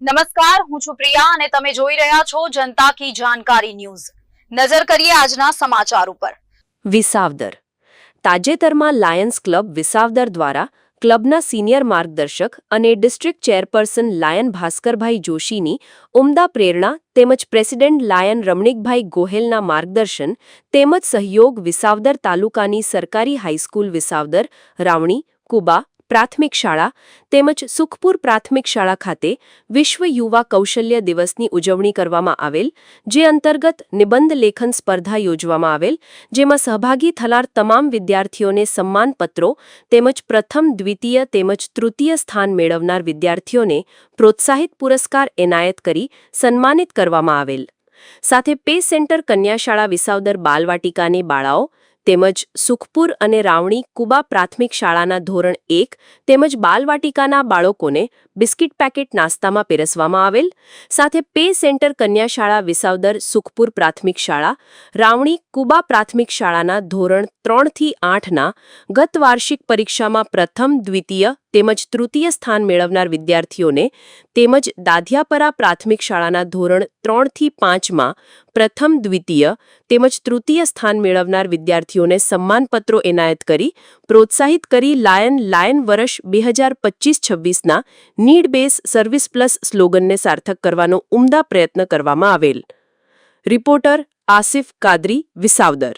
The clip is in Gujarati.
નમસ્કાર, હું છું પ્રિયા અને તમે જોઈ રહ્યા છો જનતા કી જાણકારી ન્યૂઝ। નજર કરીએ આજના સમાચાર ઉપર। વિસાવદર તાજેતરમાં લાયન્સ ક્લબ વિસાવદર દ્વારા ક્લબના સિનિયર માર્ગદર્શક અને ડિસ્ટ્રિક્ટ ચેરપર્સન લાયન ભાસ્કરભાઈ જોશીની ઉમદા પ્રેરણા તેમજ પ્રેસિડેન્ટ લાયન રમણીકભાઈ ગોહેલના માર્ગદર્શન તેમજ સહયોગ વિસાવદર તાલુકાની સરકારી હાઈસ્કૂલ વિસાવદર, રાવણી, કુબા પ્રાથમિક શાળા તેમજ સુખપુર પ્રાથમિક શાળા ખાતે વિશ્વ યુવા કૌશલ્ય દિવસની ઉજવણી કરવામાં આવેલ, જે અંતર્ગત નિબંધ લેખન સ્પર્ધા યોજવામાં આવેલ, જેમાં સહભાગી થનાર તમામ વિદ્યાર્થીઓને સન્માનપત્રો તેમજ પ્રથમ, દ્વિતીય તેમજ તૃતીય સ્થાન મેળવનાર વિદ્યાર્થીઓને પ્રોત્સાહિત પુરસ્કાર એનાયત કરી સન્માનિત કરવામાં આવેલ। સાથે પે સેન્ટર કન્યાશાળા વિસાવદર બાલવાટિકાની બાળાઓ તેમજ સુખપુર અને રાવણી કુબા પ્રાથમિક શાળાના ધોરણ 1 તેમજ બાલવાટિકાના બાળકોને બિસ્કિટ પેકેટ નાસ્તામાં પીરસવામાં આવેલ। સાથે પે સેન્ટર કન્યાશાળા વિસાવદર સુખપુર પ્રાથમિક શાળા, રાવણી કુબા પ્રાથમિક શાળાના ધોરણ 3 થી 8ના ગત વાર્ષિક પરીક્ષામાં પ્રથમ, દ્વિતીય તેમજ તૃતીય સ્થાન મેળવનાર વિદ્યાર્થીઓને તેમજ દાધિયાપરા પ્રાથમિક શાળાના ધોરણ 3 થી 5માં પ્રથમ, દ્વિતીય તેમજ તૃતીય સ્થાન મેળવનાર વિદ્યાર્થીઓને સન્માનપત્રો એનાયત કરી પ્રોત્સાહિત કરી લાયન વર્ષ 2025-26ના નીડ બેઝ સર્વિસ પ્લસ સ્લોગનને સાર્થક કરવાનો ઉમદા પ્રયત્ન કરવામાં આવેલ। રિપોર્ટર આસિફ કાદરી, વિસાવદર।